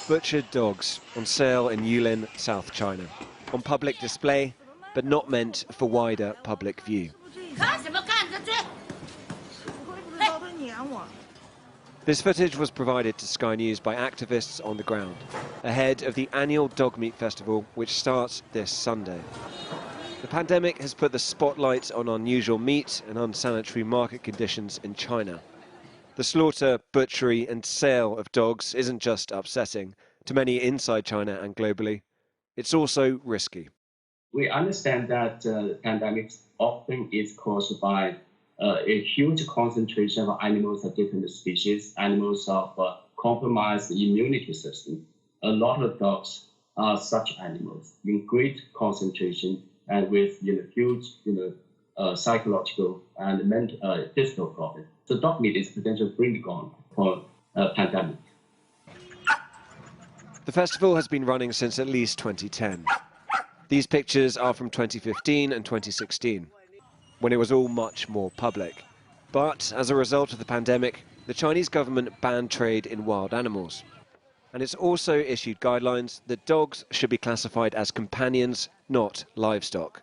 Butchered dogs on sale in Yulin, South China. On public display, but not meant for wider public view. This footage was provided to Sky News by activists on the ground, ahead of the annual Dog Meat Festival, which starts this Sunday. The pandemic has put the spotlight on unusual meat and unsanitary market conditions in China. The slaughter, butchery and sale of dogs isn't just upsetting to many inside China and globally, it's also risky. We understand that the pandemic often is caused by a huge concentration of animals of different species, animals of compromised immunity system. A lot of dogs are such animals in great concentration and with huge psychological and mental, physical problem. So dog meat is potential breeding ground for a pandemic. The festival has been running since at least 2010. These pictures are from 2015 and 2016, when it was all much more public. But as a result of the pandemic, the Chinese government banned trade in wild animals. And it's also issued guidelines that dogs should be classified as companions, not livestock.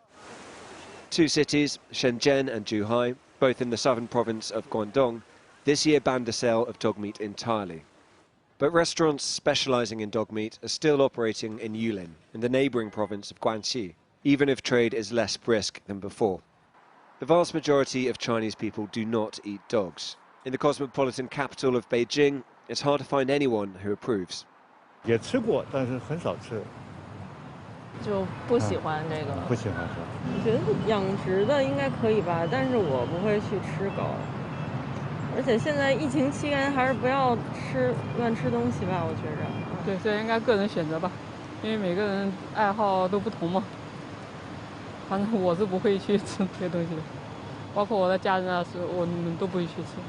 Two cities, Shenzhen and Zhuhai, both in the southern province of Guangdong, this year banned the sale of dog meat entirely. But restaurants specializing in dog meat are still operating in Yulin, in the neighboring province of Guangxi, even if trade is less brisk than before. The vast majority of Chinese people do not eat dogs. In the cosmopolitan capital of Beijing, it's hard to find anyone who approves. 也吃过，但是很少吃。就不喜欢这个。不喜欢是吧？我觉得养殖的应该可以吧，但是我不会去吃狗。而且现在疫情期间还是不要乱吃东西吧，我觉着。对，这应该个人选择吧，因为每个人爱好都不同嘛。反正我是不会去吃这些东西的，包括我的家人啊，我们都不会去吃。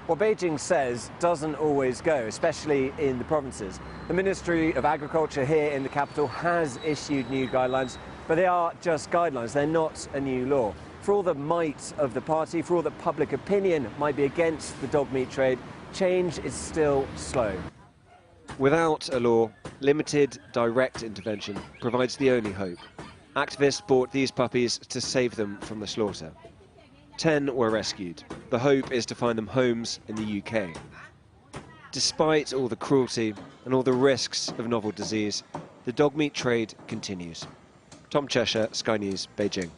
What Beijing says doesn't always go, especially in the provinces. The Ministry of Agriculture here in the capital has issued new guidelines, but they are just guidelines, they're not a new law. For all the might of the party, for all that public opinion might be against the dog meat trade, change is still slow. Without a law, limited direct intervention provides the only hope. Activists bought these puppies to save them from the slaughter. 10 were rescued. The hope is to find them homes in the UK. Despite all the cruelty and all the risks of novel disease, the dog meat trade continues. Tom Cheshire, Sky News, Beijing.